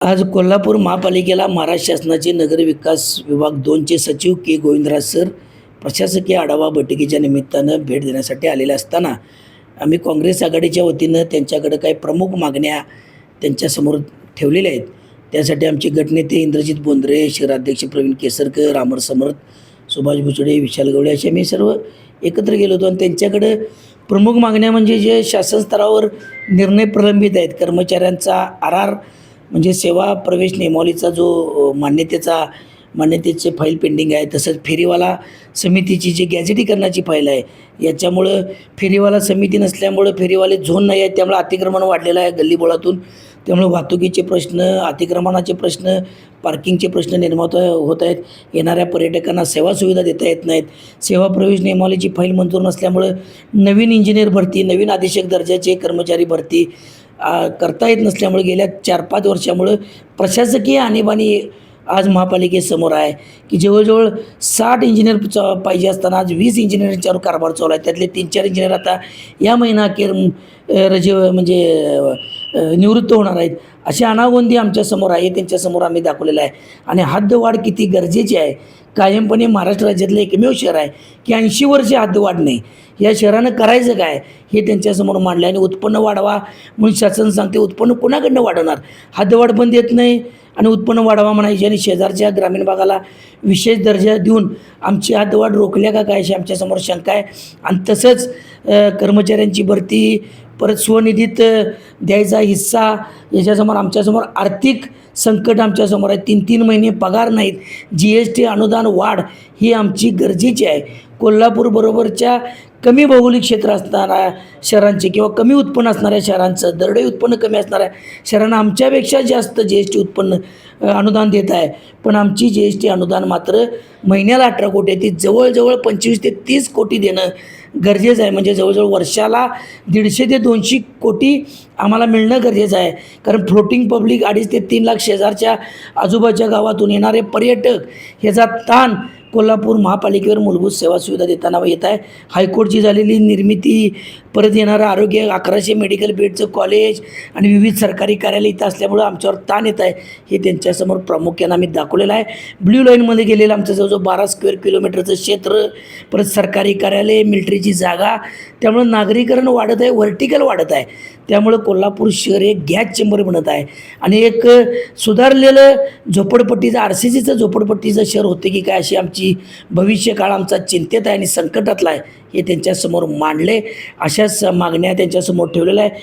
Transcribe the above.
आज कोल्हापूर महापालिकेला महाराष्ट्र शासनाचे नगर विकास विभाग 2चे सचिव के गोविंदराज सर प्रशासकीय आढावा बैठकीच्या निमित्तानं भेट देण्यासाठी आलेले असताना आम्ही काँग्रेस आघाडीच्या वतीनं त्यांच्याकडे काही प्रमुख मागण्या त्यांच्यासमोर ठेवलेल्या आहेत. त्यासाठी आमचे गटनेते इंद्रजित बोंद्रे, शहराध्यक्ष प्रवीण केसरकर, रामर समर्थ, सुभाष भुसडे, विशाल गवळे असे आम्ही सर्व एकत्र गेलो होतो आणि त्यांच्याकडे प्रमुख मागण्या म्हणजे जे शासन स्तरावर निर्णय प्रलंबित आहेत, कर्मचाऱ्यांचा आर म्हणजे सेवा प्रवेश नियमावलीचा जो मान्यतेचे फाईल पेंडिंग आहे, तसंच फेरीवाला समितीची जी गॅजेटीकरणाची फाईल आहे, याच्यामुळं फेरीवाला समिती नसल्यामुळं फेरीवाले झोन नाही आहेत, त्यामुळे अतिक्रमण वाढलेलं आहे गल्लीबोळातून. त्यामुळे वाहतुकीचे प्रश्न, अतिक्रमणाचे प्रश्न, पार्किंगचे प्रश्न निर्माण होत आहेत. येणाऱ्या पर्यटकांना सेवा सुविधा देता येत नाहीत. सेवा प्रवेश नियमावलीची फाईल मंजूर नसल्यामुळं नवीन इंजिनियर भरती, नवीन अधीक्षक दर्जाचे कर्मचारी भरती करता येत नसल्यामुळे गेल्या 4-5 वर्षामुळं प्रशासकीय आणीबाणी आज महापालिकेसमोर आहे की जवळजवळ 60 इंजिनियर पाहिजे असताना आज 20 इंजिनिअरच्यावर कारभार चालू आहे. त्यातले 3-4 इंजिनियर आता या महिना अखेर निवृत्त होणार आहेत. अशी अनागोंदी आमच्यासमोर आहे, त्यांच्यासमोर आम्ही दाखवलेलं आहे. आणि हद्दवाढ किती गरजेची आहे. कायमपणे महाराष्ट्र राज्यातलं एकमेव शहर आहे की 80 वर्षे हद्दवाढ नाही. या शहरानं करायचं काय हे त्यांच्यासमोर मांडलं. आणि उत्पन्न वाढवा म्हणून शासन सांगते, उत्पन्न कोणाकडनं वाढवणार? हद्दवाढ पण देत नाही आणि उत्पन्न वाढवा म्हणायचे आणि शेजारच्या ग्रामीण भागाला विशेष दर्जा देऊन आमची हद्दवाढ रोखल्या का काय अशी आमच्यासमोर शंका आहे. आणि तसंच कर्मचाऱ्यांची भरती, परत स्वनिधीत द्यायचा हिस्सा, याच्यासमोर आमच्यासमोर आर्थिक संकट आमच्यासमोर आहे. 3-3 महिने पगार नाहीत. GST अनुदान वाढ ही आमची गरजेची आहे. कोल्हापूरबरोबरच्या कमी भौगोलिक क्षेत्र असणाऱ्या शहरांचे किंवा कमी उत्पन्न असणाऱ्या शहरांचं, दरडोई उत्पन्न कमी असणाऱ्या शहरांना आमच्यापेक्षा जास्त GST उत्पन्न अनुदान देत आहे. पण आमची GST अनुदान मात्र महिन्याला 18 कोटी आहे. ती जवळजवळ 25 ते 30 कोटी देणं गरजेचं आहे. म्हणजे जवळजवळ वर्षाला 150 ते 200 कोटी आम्हाला मिळणं गरजेचं आहे. कारण फ्लोटिंग पब्लिक 2.5 ते 3 लाख शेजारच्या आजूबाजूच्या गावातून येणारे पर्यटक, ह्याचा ताण कोल्हापूर महापालिकेवर मूलभूत सेवा सुविधा देताना येत आहे. हायकोर्टची झालेली निर्मिती, परत येणारं आरोग्य, 1100 मेडिकल बेडचं कॉलेज आणि विविध सरकारी कार्यालय इथं असल्यामुळं आमच्यावर ताण येत आहे. हे त्यांच्यासमोर प्रामुख्यानं आम्ही दाखवलेलं आहे. ब्ल्यू लाईनमध्ये गेलेलं आमचं जवळजवळ 12 स्क्वेअर किलोमीटरचं क्षेत्र, परत सरकारी कार्यालय, मिलिटरीची जागा, त्यामुळं नागरीकरण वाढत आहे, व्हर्टिकल वाढत आहे. त्यामुळं कोल्हापूर शहर एक गॅस चेंबर बनत आहे आणि एक सुधारलेलं झोपडपट्टीचं, RCCचं झोपडपट्टीचं शहर होते की काय अशी आमची भविष्यकाळ आमचा चिंतेत आहे आणि संकटातला आहे. हे त्यांच्यासमोर मांडले. अशाच मागण्या त्यांच्यासमोर ठेवलेल्या आहे.